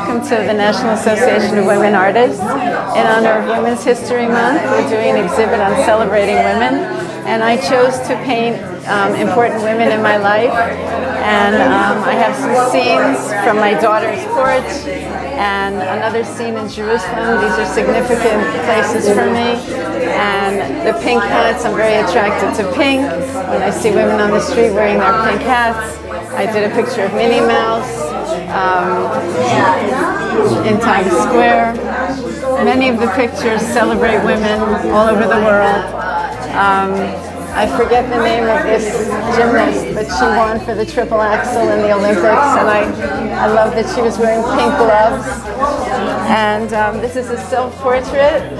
welcome to the National Association of Women Artists. In honor of Women's History Month, we're doing an exhibit on celebrating women, and I chose to paint important women in my life. And I have some scenes from my daughter's porch and another scene in Jerusalem. These are significant places for me. And the pink hats, I'm very attracted to pink. When I see women on the street wearing their pink hats. I did a picture of Minnie Mouse in Times Square. Many of the pictures celebrate women all over the world. I forget the name of this gymnast, but she won for the triple axel in the Olympics, and I love that she was wearing pink gloves. And this is a self-portrait,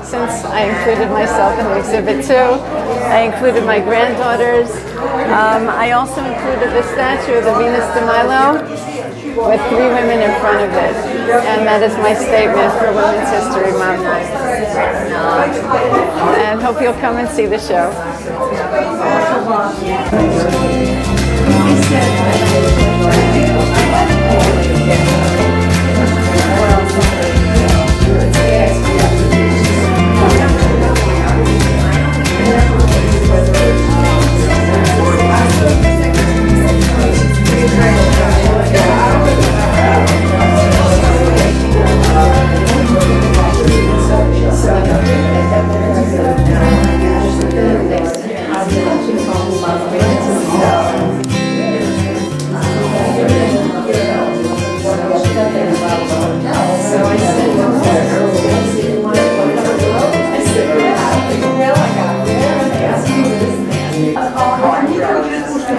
since I included myself in the exhibit too. I included my granddaughters. I also included the statue of the Venus de Milo with 3 women in front of it. And that is my statement for Women's History Month. And hope you'll come and see the show.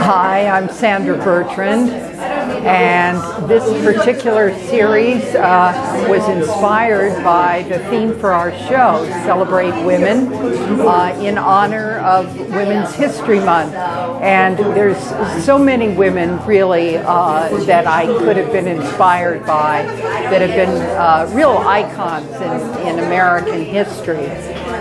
Hi, I'm Sandra Bertrand, and this particular series was inspired by the theme for our show, Celebrate Women, in honor of Women's History Month. And there's so many women really that I could have been inspired by that have been real icons in American history.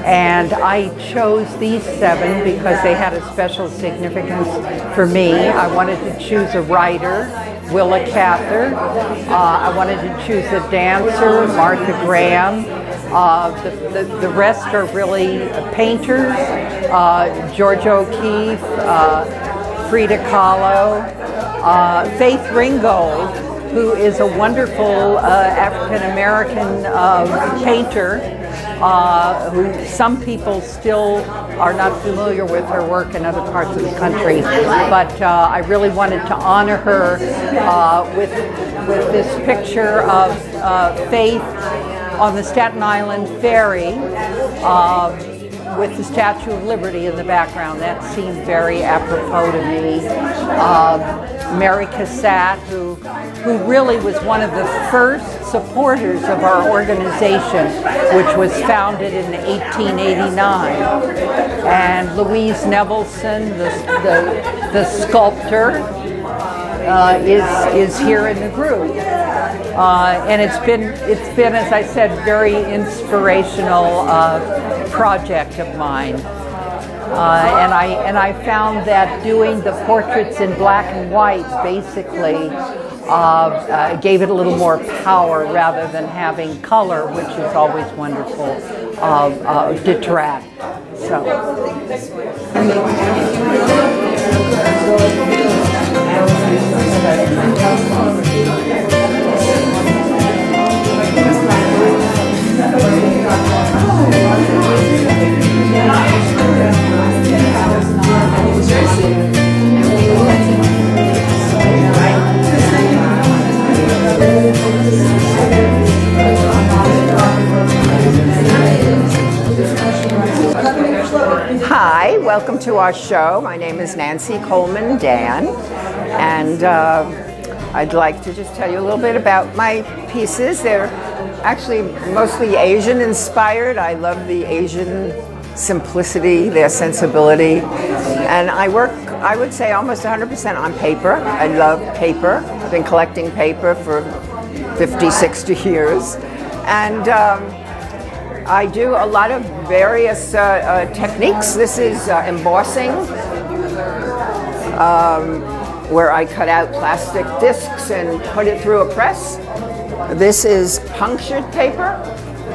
And I chose these 7 because they had a special significance for me. I wanted to choose a writer, Willa Cather. I wanted to choose a dancer, Martha Graham. The rest are really painters, George O'Keeffe, Frida Kahlo, Faith Ringgold, who is a wonderful African-American painter, who some people still are not familiar with her work in other parts of the country. But I really wanted to honor her with this picture of Faith on the Staten Island Ferry, with the Statue of Liberty in the background. That seemed very apropos to me. Mary Cassatt, who really was one of the first supporters of our organization, which was founded in 1889. And Louise Nevelson, the sculptor, is here in the group. And it's been, as I said, very inspirational project of mine. And I found that doing the portraits in black and white basically gave it a little more power rather than having color, which is always wonderful, detract. So. Hi, welcome to our show. My name is Nancy Coleman Dann, and I'd like to just tell you a little bit about my pieces. They're actually mostly Asian inspired. I love the Asian simplicity, their sensibility, and I work, I would say, almost 100% on paper. I love paper. I've been collecting paper for 50, 60 years, and I do a lot of various techniques. This is embossing, where I cut out plastic discs and put it through a press. This is punctured paper.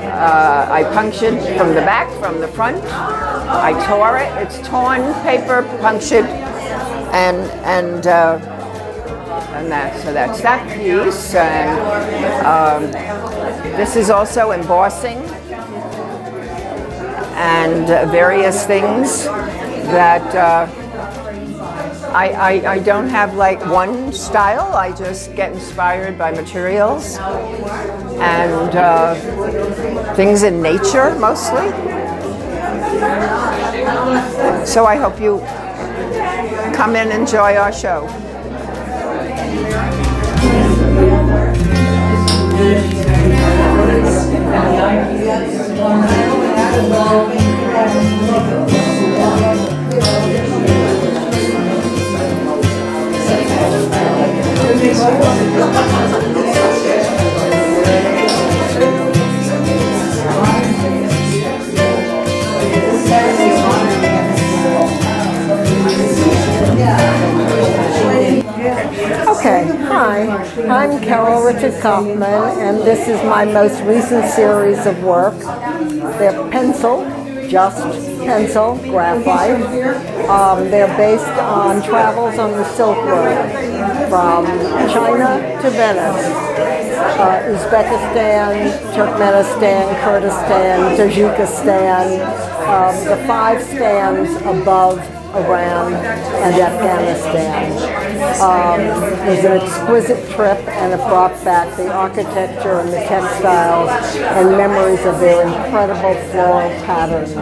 I punctured from the back, from the front. I tore it. It's torn paper, punctured, and that's that piece. And this is also embossing and various things that I don't have like one style. I just get inspired by materials and things in nature mostly. So I hope you come in and enjoy our show. Okay, hi, I'm Carole Kaufmann, and this is my most recent series of work. They're pencil, just pencil, graphite. They're based on travels on the Silk Road from China to Venice, Uzbekistan, Turkmenistan, Kurdistan, Tajikistan, the 5 stands above Iran and Afghanistan. It was an exquisite trip, and it brought back the architecture and the textiles and memories of their incredible floral patterns.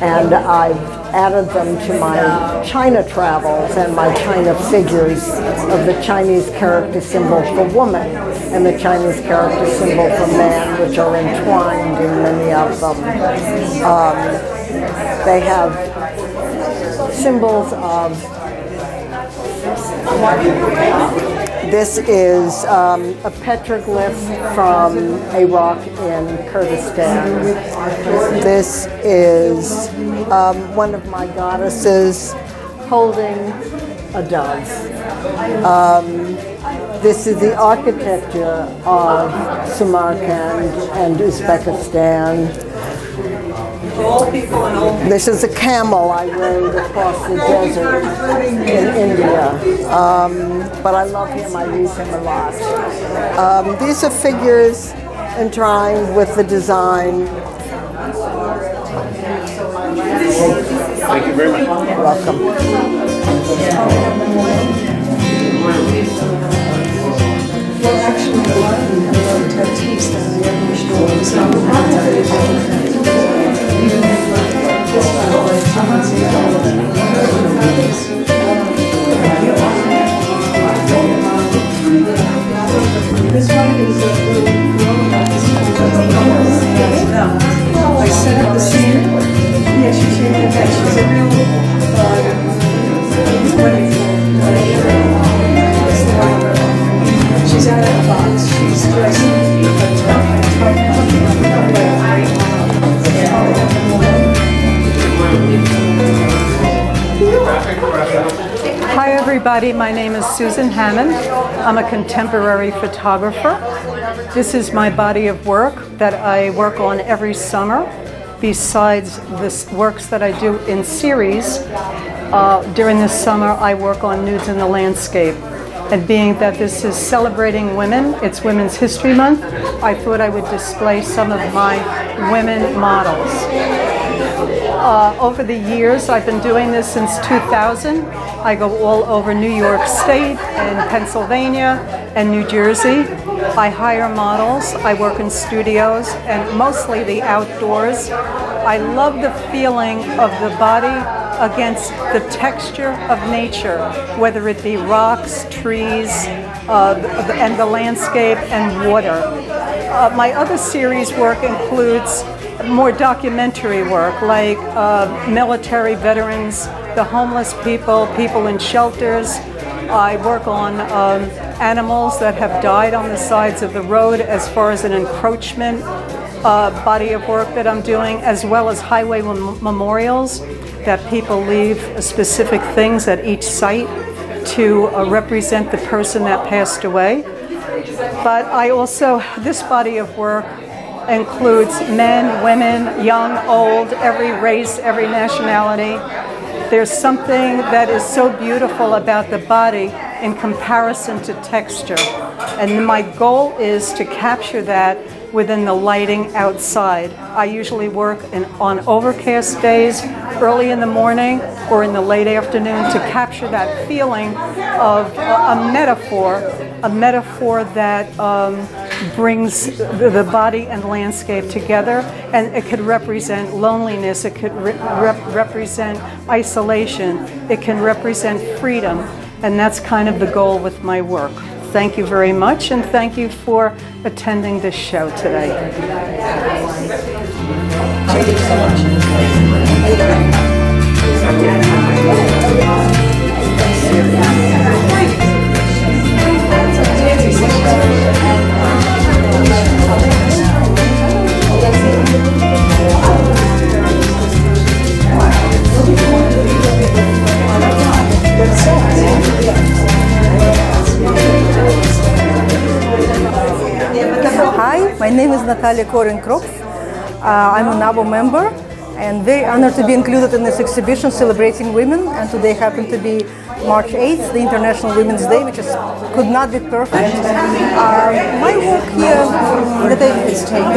And I've added them to my China travels and my China figures of the Chinese character symbol for woman and the Chinese character symbol for man, which are entwined in many of them. They have symbols of, this is a petroglyph from a rock in Kurdistan. This is one of my goddesses holding a dove. This is the architecture of Samarkand and Uzbekistan. This is a camel I rode across the desert in India, but I love him, I use him a lot. These are figures entwined with the design. Thank you very much. You're welcome. Well, actually, a lot of them have tattoos that I ever stores. This one is a little I set up the scene. Yeah, she's here with that. She's a real she's out of the box. She's dressed Hi everybody, my name is Susan Hammond. I'm a contemporary photographer. This is my body of work that I work on every summer, besides the works that I do in series. During the summer I work on nudes in the landscape. And being that this is celebrating women, it's Women's History Month, I thought I would display some of my women models. Over the years, I've been doing this since 2000. I go all over New York State and Pennsylvania and New Jersey. I hire models, I work in studios, and mostly the outdoors. I love the feeling of the body against the texture of nature, whether it be rocks, trees, and the landscape and water. My other series work includes more documentary work, like military veterans, the homeless people, people in shelters. I work on animals that have died on the sides of the road, as far as an encroachment body of work that I'm doing, as well as highway memorials that people leave specific things at each site to represent the person that passed away. But I also, this body of work includes men, women, young, old, every race, every nationality. There's something that is so beautiful about the body in comparison to texture. And my goal is to capture that within the lighting outside. I usually work on overcast days, early in the morning or in the late afternoon, to capture that feeling of a metaphor that brings the body and landscape together. And it could represent loneliness, it could represent isolation, it can represent freedom. And that's kind of the goal with my work. Thank you very much, and thank you for attending this show today. Thank you so much. Hi, my name is Natalia Koren Kropf. I'm a NABO member and very honored to be included in this exhibition celebrating women. And today happened to be March 8th, the International Women's Day, which could not be perfect. My work here that I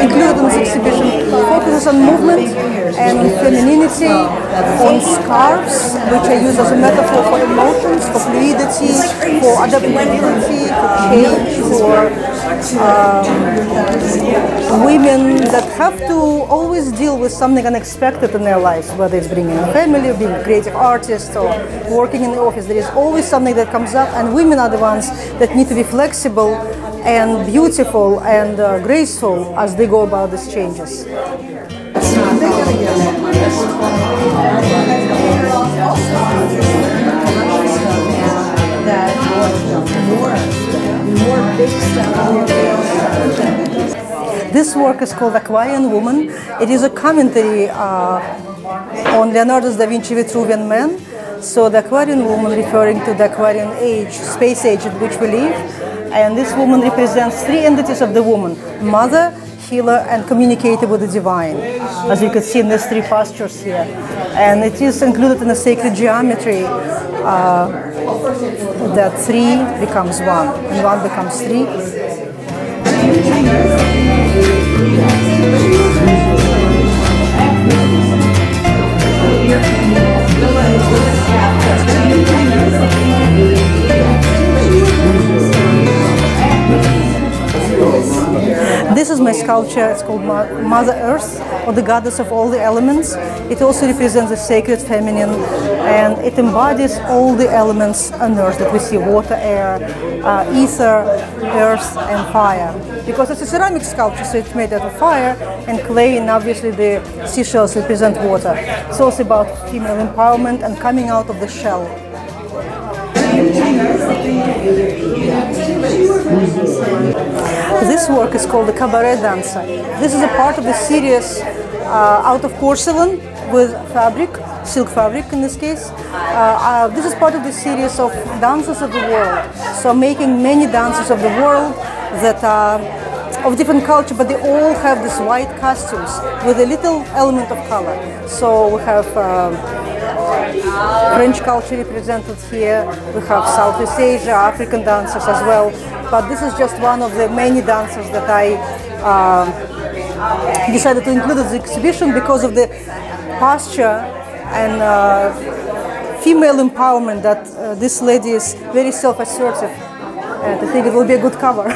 included in this exhibition focuses on movement and femininity, on scarves, which I use as a metaphor for emotions, for fluidity, for adaptability, for change, for women that have to always deal with something unexpected in their lives, whether it's bringing a family, being a creative artist, or working in the office. There is always something that comes up, and women are the ones that need to be flexible and beautiful and graceful as they go about these changes. This work is called Quail Woman. It is a commentary on Leonardo da Vinci Vitruvian Man. So the Aquarian woman referring to the Aquarian age, space age in which we live. And this woman represents three entities of the woman: mother, healer, and communicator with the divine, as you can see in these three postures here. And it is included in the sacred geometry that three becomes one, and one becomes three. This is my sculpture. It's called Mother Earth, or the goddess of all the elements. It also represents the sacred feminine, and it embodies all the elements on Earth that we see: water, air, ether, earth, and fire. Because it's a ceramic sculpture, so it's made out of fire and clay, and obviously the seashells represent water. It's also about female empowerment and coming out of the shell. This work is called the Cabaret Dancer. This is a part of the series out of porcelain with fabric, silk fabric in this case. This is part of the series of dances of the world. So making many dances of the world that are of different culture, but they all have these white costumes with a little element of color. So we have French culture represented here, we have Southeast Asia, African dancers as well, but this is just one of the many dancers that I decided to include in the exhibition because of the posture and female empowerment that this lady is very self-assertive, and I think it will be a good cover.